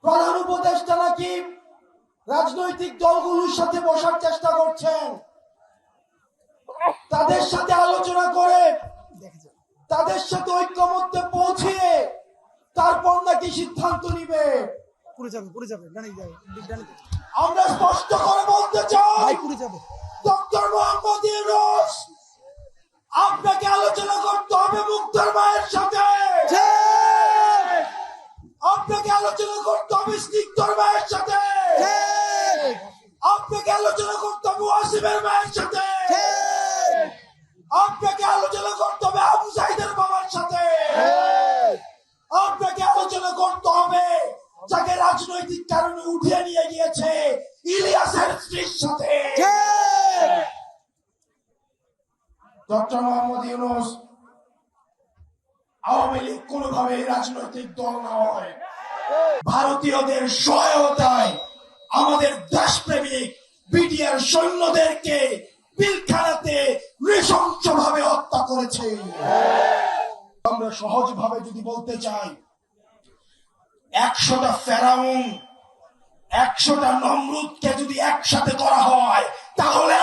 প্রধান উপদেষ্টা নাকি রাজনৈতিক দলগুলোর সাথে বসার চেষ্টা করছেন, তাদের সাথে আলোচনা করে তাদের সাথে ঐক্যমত্যে পৌঁছিয়ে তারপর নাকি সিদ্ধান্ত নিবে। আমরা স্পষ্ট করে বলতে চাই, ডক্টর মোহাম্মদ ইউনূস, আপনাকে আলোচনা করতে হবে মুক্তার মায়ের সাথে, আপনাকে আলোচনা করতে হবে স্নিগ্ধর মায়ের সাথে, আপনাকে আলোচনা করতে হবে ওয়াসিমের মায়ের সাথে, আপনাকে আলোচনা করতে হবে আবু সাইদের বাবার সাথে, আপনাকে আলোচনা করতে হবে যাকে রাজনৈতিক কারণে উঠিয়ে নিয়ে গিয়েছে ইলিয়াসের স্ত্রীর সাথে। ডক্টর মোহাম্মদ ইউনূস, আওয়ামী লীগ কোনোভাবে রাজনৈতিক দল না হয়, ভারতীয়দের সহায়তায় আমাদের দেশপ্রেমিক বিডিআর সৈন্যদেরকে পিলখানাতে নৃশংসভাবে হত্যা করেছে। আমরা সহজভাবে যদি বলতে চাই, 100টা ফেরাউন 100টা নমরুদকে যদি একসাথে করা হয় তাহলে